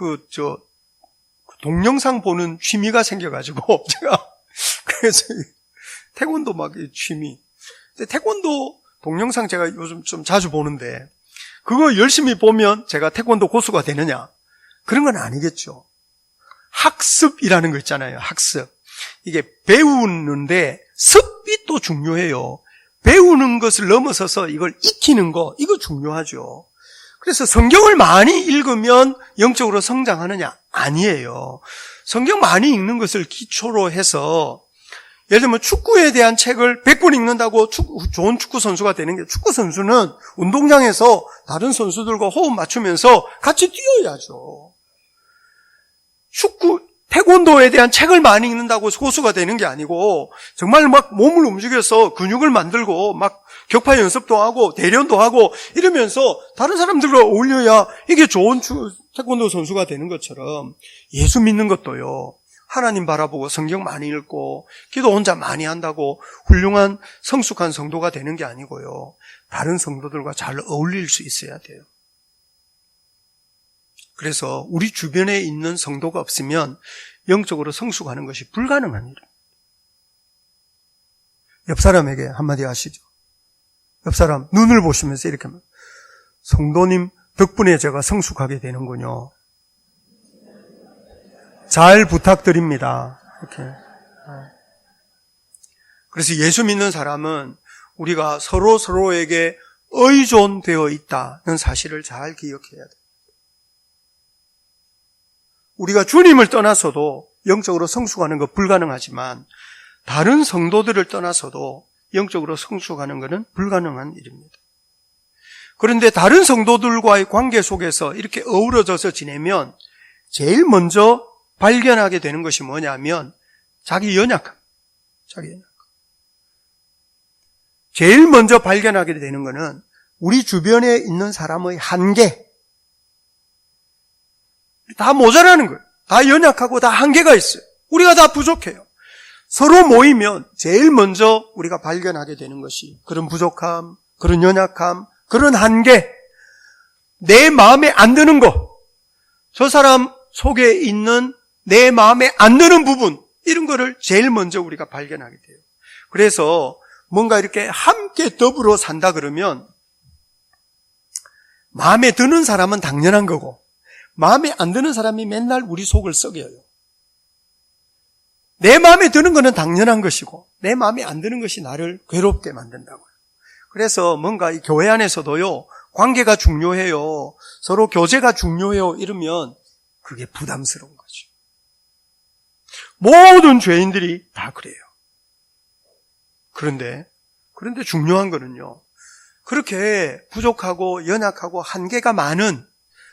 S1: 동영상 보는 취미가 생겨가지고, 그래서 태권도 취미. 근데 태권도 동영상 제가 요즘 좀 자주 보는데, 그거 열심히 보면 제가 태권도 고수가 되느냐? 그런 건 아니겠죠. 학습이라는 거 있잖아요, 학습. 이게 배우는데 습이 또 중요해요. 배우는 것을 넘어서서 이걸 익히는 거, 이거 중요하죠. 그래서 성경을 많이 읽으면 영적으로 성장하느냐? 아니에요. 성경 많이 읽는 것을 기초로 해서, 예를 들면 축구에 대한 책을 100권 읽는다고 좋은 축구 선수가 되는 게, 축구 선수는 운동장에서 다른 선수들과 호흡 맞추면서 같이 뛰어야죠. 태권도에 대한 책을 많이 읽는다고 고수가 되는 게 아니고, 정말 몸을 움직여서 근육을 만들고 격파 연습도 하고 대련도 하고 이러면서 다른 사람들과 어울려야 이게 좋은 태권도 선수가 되는 것처럼, 예수 믿는 것도요, 하나님 바라보고 성경 많이 읽고 기도 혼자 많이 한다고 훌륭한 성숙한 성도가 되는 게 아니고요, 다른 성도들과 잘 어울릴 수 있어야 돼요. 그래서 우리 주변에 있는 성도가 없으면 영적으로 성숙하는 것이 불가능한 일입니다. 옆 사람에게 한마디 하시죠. 옆 사람 눈을 보시면서 이렇게 하면, 성도님 덕분에 제가 성숙하게 되는군요. 잘 부탁드립니다. 이렇게. 그래서 예수 믿는 사람은 우리가 서로에게 의존되어 있다는 사실을 잘 기억해야 돼요. 우리가 주님을 떠나서도 영적으로 성숙하는 거 불가능하지만 다른 성도들을 떠나서도 영적으로 성숙하는 것은 불가능한 일입니다. 그런데 다른 성도들과의 관계 속에서 이렇게 어우러져서 지내면 제일 먼저 발견하게 되는 것이 뭐냐면 자기 연약함. 제일 먼저 발견하게 되는 것은 우리 주변에 있는 사람의 한계. 다 모자라는 거예요. 다 연약하고 다 한계가 있어요. 우리가 다 부족해요. 서로 모이면 제일 먼저 우리가 발견하게 되는 것이 그런 부족함, 그런 연약함, 그런 한계, 내 마음에 안 드는 거, 저 사람 속에 있는 내 마음에 안 드는 부분, 이런 거를 제일 먼저 우리가 발견하게 돼요. 그래서 뭔가 이렇게 함께 더불어 산다 그러면 마음에 드는 사람은 당연한 거고 마음에 안 드는 사람이 맨날 우리 속을 썩여요. 내 마음에 드는 거는 당연한 것이고 내 마음에 안 드는 것이 나를 괴롭게 만든다고요. 그래서 뭔가 이 교회 안에서도요, 관계가 중요해요, 서로 교제가 중요해요 이러면 그게 부담스러운 거죠. 모든 죄인들이 다 그래요. 그런데 중요한 거는요, 그렇게 부족하고 연약하고 한계가 많은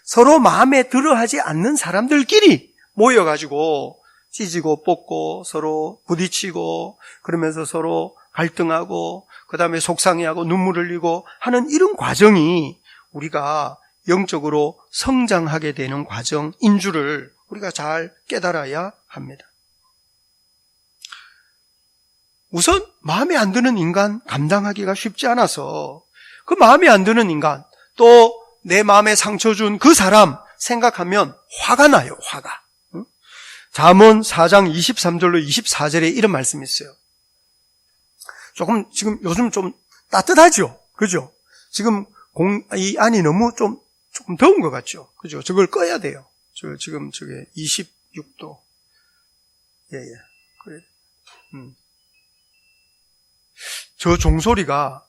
S1: 서로 마음에 들어하지 않는 사람들끼리 모여가지고 찢고 뽑고 서로 부딪히고 그러면서 서로 갈등하고 그 다음에 속상해하고 눈물 흘리고 하는 이런 과정이 우리가 영적으로 성장하게 되는 과정인 줄을 우리가 잘 깨달아야 합니다. 우선 마음에 안 드는 인간 감당하기가 쉽지 않아서 그 마음에 안 드는 인간, 또 내 마음에 상처 준 그 사람 생각하면 화가 나요. 화가. 잠언 4장 23절로 24절에 이런 말씀이 있어요. 조금 지금 요즘 좀 따뜻하죠? 그죠? 지금 이 안이 너무 조금 더운 것 같죠? 그죠? 저걸 꺼야 돼요. 지금 저게 26도. 예. 그래. 저 종소리가,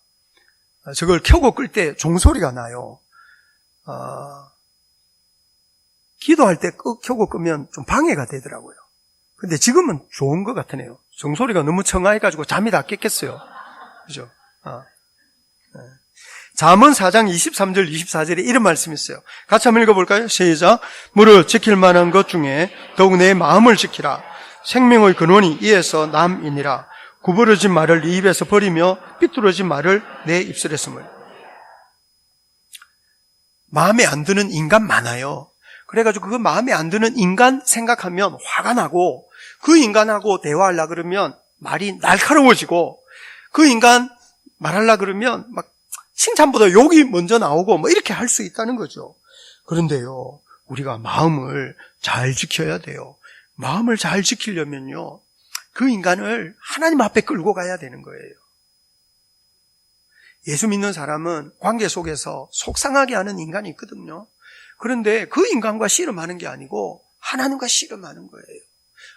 S1: 저걸 켜고 끌 때 종소리가 나요. 기도할 때 켜고 끄면 좀 방해가 되더라고요. 근데 지금은 좋은 것 같으네요. 종소리가 너무 청아해가지고 잠이 다 깼겠어요. 그죠? 잠언 4장 23절 24절에 이런 말씀이 있어요. 같이 한번 읽어볼까요? 시작. 무릇 지킬 만한 것 중에 더욱 내 마음을 지키라. 생명의 근원이 이에서 남이니라. 구부러진 말을 네 입에서 버리며 삐뚤어진 말을 내 입술에서 물. 마음에 안 드는 인간 많아요. 그래가지고 그 마음에 안 드는 인간 생각하면 화가 나고 그 인간하고 대화하려고 그러면 말이 날카로워지고 그 인간 말하려고 그러면 막 칭찬보다 욕이 먼저 나오고 뭐 이렇게 할 수 있다는 거죠. 그런데요, 우리가 마음을 잘 지켜야 돼요. 마음을 잘 지키려면요, 그 인간을 하나님 앞에 끌고 가야 되는 거예요. 예수 믿는 사람은 관계 속에서 속상하게 하는 인간이 있거든요. 그런데 그 인간과 씨름하는 게 아니고 하나님과 씨름하는 거예요.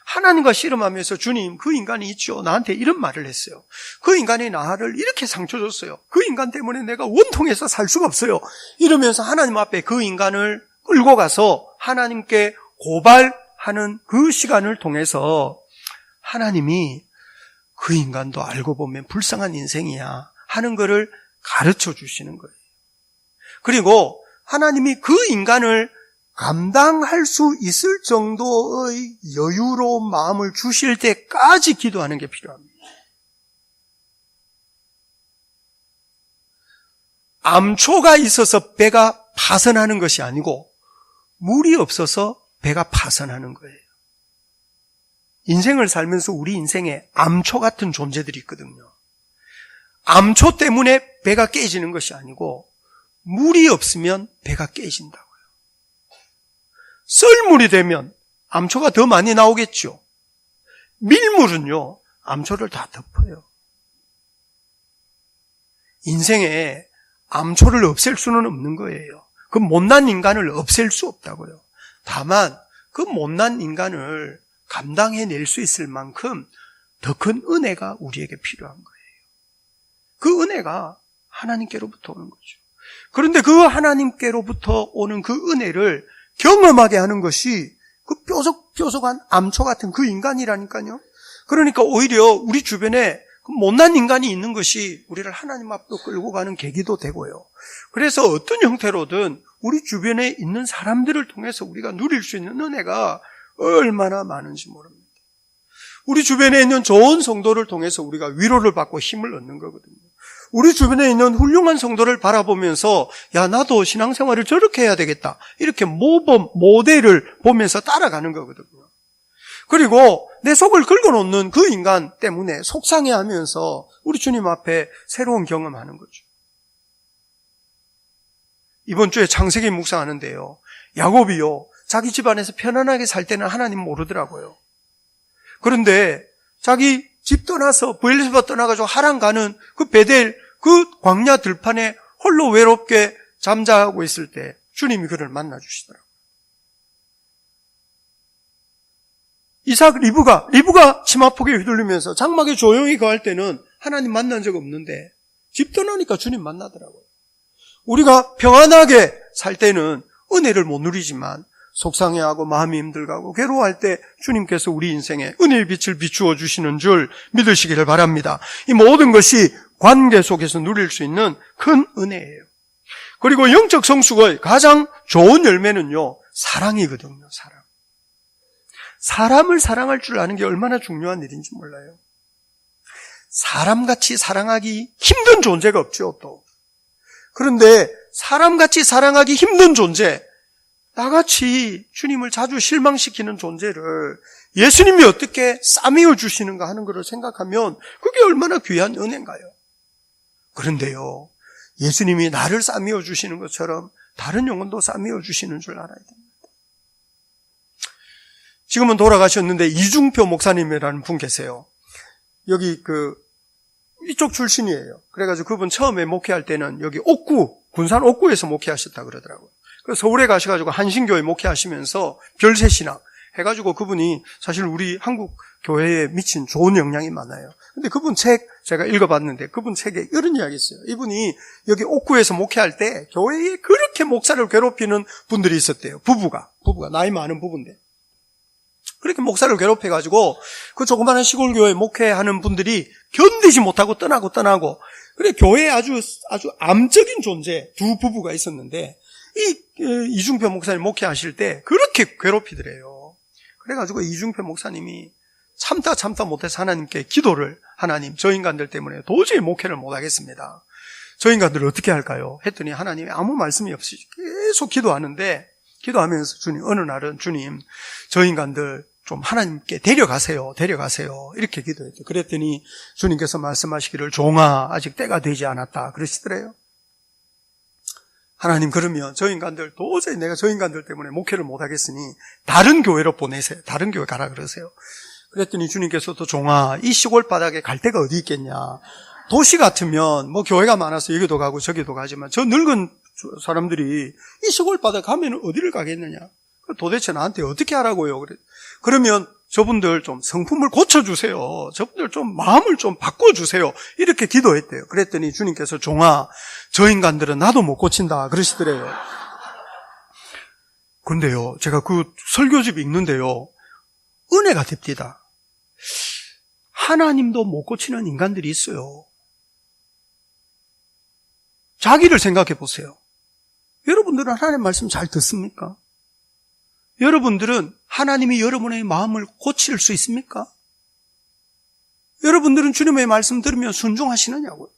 S1: 하나님과 씨름하면서 주님, 그 인간이 있죠. 나한테 이런 말을 했어요. 그 인간이 나를 이렇게 상처 줬어요. 그 인간 때문에 내가 원통해서 살 수가 없어요. 이러면서 하나님 앞에 그 인간을 끌고 가서 하나님께 고발하는 그 시간을 통해서 하나님이 그 인간도 알고 보면 불쌍한 인생이야 하는 것을 가르쳐 주시는 거예요. 그리고 하나님이 그 인간을 감당할 수 있을 정도의 여유로운 마음을 주실 때까지 기도하는 게 필요합니다. 암초가 있어서 배가 파선하는 것이 아니고 물이 없어서 배가 파선하는 거예요. 인생을 살면서 우리 인생에 암초 같은 존재들이 있거든요. 암초 때문에 배가 깨지는 것이 아니고 물이 없으면 배가 깨진다고요. 썰물이 되면 암초가 더 많이 나오겠죠. 밀물은요, 암초를 다 덮어요. 인생에 암초를 없앨 수는 없는 거예요. 그 못난 인간을 없앨 수 없다고요. 다만 그 못난 인간을 감당해낼 수 있을 만큼 더 큰 은혜가 우리에게 필요한 거예요. 그 은혜가 하나님께로부터 오는 거죠. 그런데 그 하나님께로부터 오는 그 은혜를 경험하게 하는 것이 그 뾰족뾰족한 암초 같은 그 인간이라니까요. 그러니까 오히려 우리 주변에 그 못난 인간이 있는 것이 우리를 하나님 앞으로 끌고 가는 계기도 되고요. 그래서 어떤 형태로든 우리 주변에 있는 사람들을 통해서 우리가 누릴 수 있는 은혜가 얼마나 많은지 모릅니다. 우리 주변에 있는 좋은 성도를 통해서 우리가 위로를 받고 힘을 얻는 거거든요. 우리 주변에 있는 훌륭한 성도를 바라보면서 야, 나도 신앙생활을 저렇게 해야 되겠다, 이렇게 모범, 모델을 보면서 따라가는 거거든요. 그리고 내 속을 긁어놓는 그 인간 때문에 속상해하면서 우리 주님 앞에 새로운 경험하는 거죠. 이번 주에 창세기 묵상하는데요, 야곱이요, 자기 집안에서 편안하게 살 때는 하나님 모르더라고요. 그런데 자기 집 떠나서 브엘세바 떠나가지고 하란 가는 그 베델 그 광야 들판에 홀로 외롭게 잠자고 있을 때 주님이 그를 만나 주시더라고요. 이삭 리브가 치마폭에 휘둘리면서 장막에 조용히 거할 때는 하나님 만난 적 없는데 집 떠나니까 주님 만나더라고요. 우리가 평안하게 살 때는 은혜를 못 누리지만 속상해하고 마음이 힘들고 괴로워할 때 주님께서 우리 인생에 은혜의 빛을 비추어 주시는 줄 믿으시기를 바랍니다. 이 모든 것이 관계 속에서 누릴 수 있는 큰 은혜예요. 그리고 영적 성숙의 가장 좋은 열매는요, 사랑이거든요. 사람을 사랑할 줄 아는 게 얼마나 중요한 일인지 몰라요. 사람같이 사랑하기 힘든 존재가 없죠, 또. 그런데 사람같이 사랑하기 힘든 존재, 나같이 주님을 자주 실망시키는 존재를 예수님이 어떻게 싸매어 주시는가 하는 것을 생각하면 그게 얼마나 귀한 은혜인가요? 그런데요, 예수님이 나를 싸매어 주시는 것처럼 다른 영혼도 싸매어 주시는 줄 알아야 됩니다. 지금은 돌아가셨는데 이중표 목사님이라는 분 계세요. 여기 이쪽 출신이에요. 그래가지고 그분 처음에 목회할 때는 여기 군산 옥구에서 목회하셨다 그러더라고요. 그래서 서울에 가셔가지고 한신교회 목회하시면서 별세신앙 해가지고 그분이 사실 우리 한국 교회에 미친 좋은 영향이 많아요. 근데 그분 책 제가 읽어봤는데 그분 책에 이런 이야기 있어요. 이분이 여기 옥구에서 목회할 때 교회에 그렇게 목사를 괴롭히는 분들이 있었대요. 부부가 나이 많은 부부인데 그렇게 목사를 괴롭혀가지고 그 조그마한 시골교회 목회하는 분들이 견디지 못하고 떠나고 그래 교회에 아주 암적인 존재 두 부부가 있었는데 이중표 목사님 목회하실 때 그렇게 괴롭히더래요. 그래가지고 이중표 목사님이 참다 못해서 하나님께 기도를, 하나님 저 인간들 때문에 도저히 목회를 못하겠습니다. 저 인간들을 어떻게 할까요? 했더니 하나님이 아무 말씀이 없이 계속 기도하면서 주님, 어느 날은 주님 저 인간들 좀 하나님께 데려가세요 이렇게 기도했죠. 그랬더니 주님께서 말씀하시기를 종아 아직 때가 되지 않았다 그러시더래요. 하나님, 그러면 저 인간들 도저히 내가 저 인간들 때문에 목회를 못하겠으니 다른 교회로 보내세요. 다른 교회 가라 그러세요. 그랬더니 주님께서도 종아 이 시골 바닥에 갈 데가 어디 있겠냐. 도시 같으면 뭐 교회가 많아서 여기도 가고 저기도 가지만 저 늙은 사람들이 이 시골 바닥 가면 어디를 가겠느냐. 도대체 나한테 어떻게 하라고요. 그러면 저분들 좀 성품을 고쳐주세요. 저분들 좀 마음을 좀 바꿔주세요. 이렇게 기도했대요. 그랬더니 주님께서 종아 저 인간들은 나도 못 고친다 그러시더래요. 근데요, 제가 그 설교집 읽는데요, 은혜가 됩니다. 하나님도 못 고치는 인간들이 있어요. 자기를 생각해 보세요. 여러분들은 하나님 말씀 잘 듣습니까? 여러분들은 하나님이 여러분의 마음을 고칠 수 있습니까? 여러분들은 주님의 말씀 들으면 순종하시느냐고요?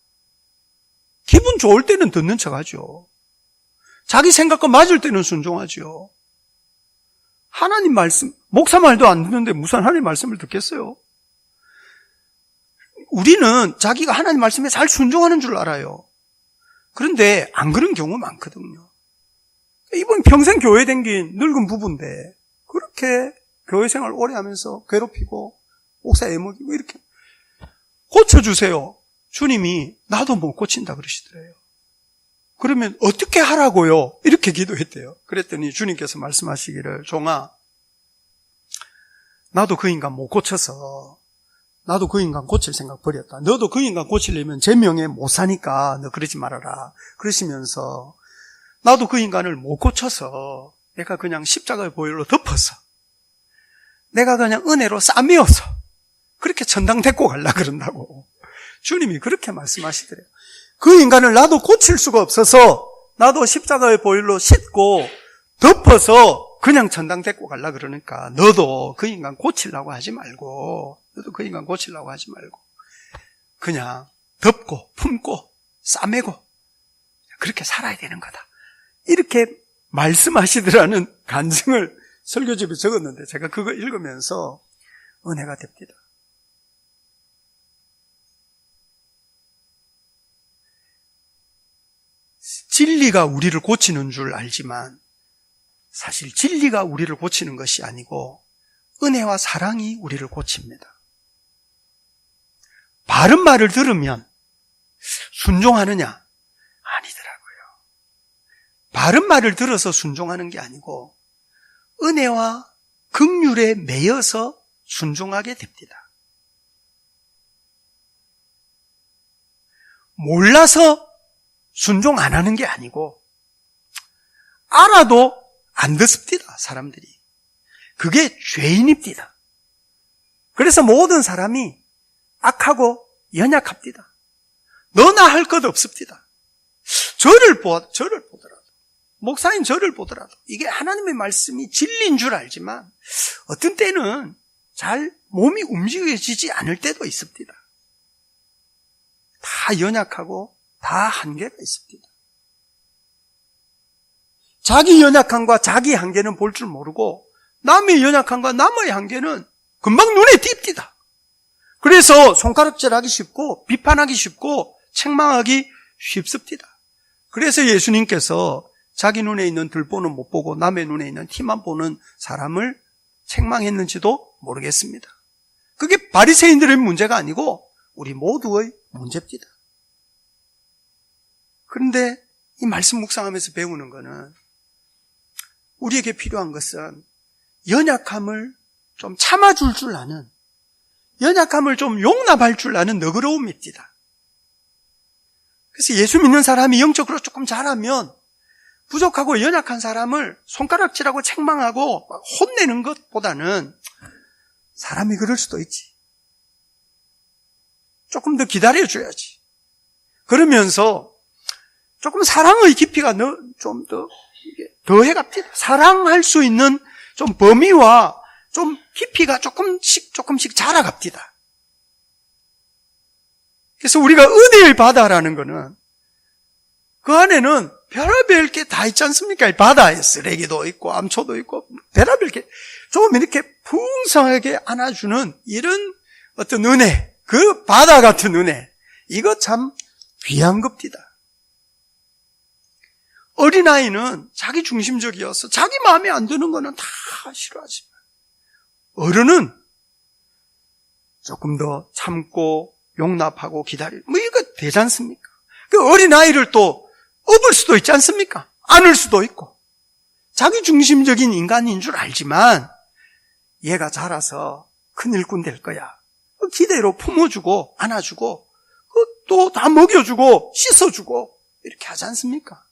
S1: 기분 좋을 때는 듣는 척하죠. 자기 생각과 맞을 때는 순종하죠. 하나님 말씀, 목사 말도 안 듣는데 무슨 하나님 말씀을 듣겠어요? 우리는 자기가 하나님 말씀에 잘 순종하는 줄 알아요. 그런데 안 그런 경우 많거든요. 이분 평생 교회 댕긴 늙은 부부인데 그렇게 교회 생활 오래 하면서 괴롭히고 목사 애먹이고 이렇게 고쳐주세요. 주님이 나도 못 고친다 그러시더래요. 그러면 어떻게 하라고요? 이렇게 기도했대요. 그랬더니 주님께서 말씀하시기를 종아 나도 그 인간 못 고쳐서 나도 그 인간 고칠 생각 버렸다. 너도 그 인간 고치려면 제 명예 못 사니까 너 그러지 말아라. 그러시면서 나도 그 인간을 못 고쳐서 내가 그냥 십자가의 보혈로 덮어서
S2: 내가 그냥 은혜로 싸매어서 그렇게 천당 데리고 가려고 그런다고. 주님이 그렇게 말씀하시더래요. 그 인간을 나도 고칠 수가 없어서 나도 십자가의 보혈로 씻고 덮어서 그냥 천당 데리고 가려고 그러니까 너도 그 인간 고치려고 하지 말고 그냥 덮고 품고 싸매고 그렇게 살아야 되는 거다. 이렇게 말씀하시더라는 간증을 설교집에 적었는데 제가 그거 읽으면서 은혜가 됩니다. 진리가 우리를 고치는 줄 알지만 사실 진리가 우리를 고치는 것이 아니고 은혜와 사랑이 우리를 고칩니다. 바른 말을 들으면 순종하느냐? 아니더라고요. 바른 말을 들어서 순종하는 게 아니고 은혜와 긍휼에 매여서 순종하게 됩니다. 몰라서 순종 안 하는 게 아니고 알아도 안 듣습니다. 사람들이. 그게 죄인입니다. 그래서 모든 사람이 악하고 연약합니다. 너나 할 것 없습니다. 저를 보더라도, 목사인 저를 보더라도 이게 하나님의 말씀이 진리인 줄 알지만 어떤 때는 잘 몸이 움직여지지 않을 때도 있습니다. 다 연약하고 다 한계가 있습니다. 자기 연약함과 자기 한계는 볼 줄 모르고 남의 연약함과 남의 한계는 금방 눈에 띕니다. 그래서 손가락질하기 쉽고 비판하기 쉽고 책망하기 쉽습니다. 그래서 예수님께서 자기 눈에 있는 들보는 못 보고 남의 눈에 있는 티만 보는 사람을 책망했는지도 모르겠습니다. 그게 바리새인들의 문제가 아니고 우리 모두의 문제입니다. 그런데 이 말씀 묵상하면서 배우는 거는 우리에게 필요한 것은 연약함을 좀 참아줄 줄 아는, 연약함을 좀 용납할 줄 아는 너그러움입니다. 그래서 예수 믿는 사람이 영적으로 조금 잘하면 부족하고 연약한 사람을 손가락질하고 책망하고 혼내는 것보다는 사람이 그럴 수도 있지. 조금 더 기다려줘야지. 그러면서 조금 사랑의 깊이가 좀 더 더해갑니다. 사랑할 수 있는 좀 범위와 좀 깊이가 조금씩 자라갑니다. 그래서 우리가 은혜의 바다라는 거는 그 안에는 별의별 게 다 있지 않습니까? 바다에 쓰레기도 있고 암초도 있고 별의별 게 좀 이렇게 풍성하게 안아주는 이런 어떤 은혜, 그 바다 같은 은혜, 이거 참 귀한 겁니다. 어린아이는 자기 중심적이어서 자기 마음에 안 드는 거는 다 싫어하지만 어른은 조금 더 참고 용납하고 기다리고 이거 되지 않습니까? 그 어린아이를 또 업을 수도 있지 않습니까? 안을 수도 있고 자기 중심적인 인간인 줄 알지만 얘가 자라서 큰 일꾼 될 거야. 기대로 품어주고 안아주고 또 다 먹여주고 씻어주고 이렇게 하지 않습니까?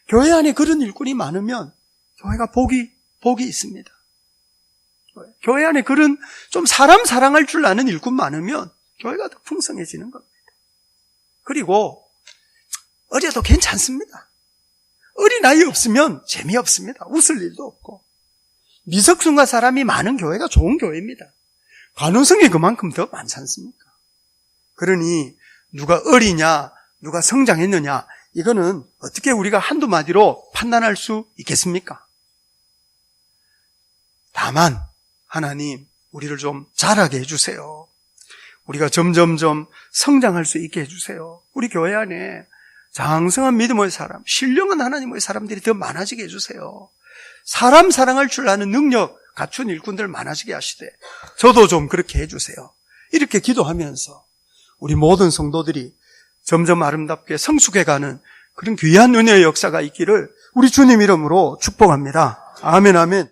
S2: 교회 안에 그런 일꾼이 많으면 교회가 복이 있습니다. 교회 안에 그런 좀 사람 사랑할 줄 아는 일꾼 많으면 교회가 더 풍성해지는 겁니다. 그리고 어려도 괜찮습니다. 어린아이 없으면 재미없습니다. 웃을 일도 없고. 미석순과 사람이 많은 교회가 좋은 교회입니다. 가능성이 그만큼 더 많지 않습니까? 그러니 누가 어리냐, 누가 성장했느냐, 이거는 어떻게 우리가 한두 마디로 판단할 수 있겠습니까? 다만 하나님 우리를 좀 자라게 해주세요. 우리가 점점점 성장할 수 있게 해주세요. 우리 교회 안에 장성한 믿음의 사람, 신령한 하나님의 사람들이 더 많아지게 해주세요. 사람 사랑할 줄 아는 능력 갖춘 일꾼들 많아지게 하시되 저도 좀 그렇게 해주세요. 이렇게 기도하면서 우리 모든 성도들이 점점 아름답게 성숙해가는 그런 귀한 은혜의 역사가 있기를 우리 주님 이름으로 축복합니다. 아멘, 아멘.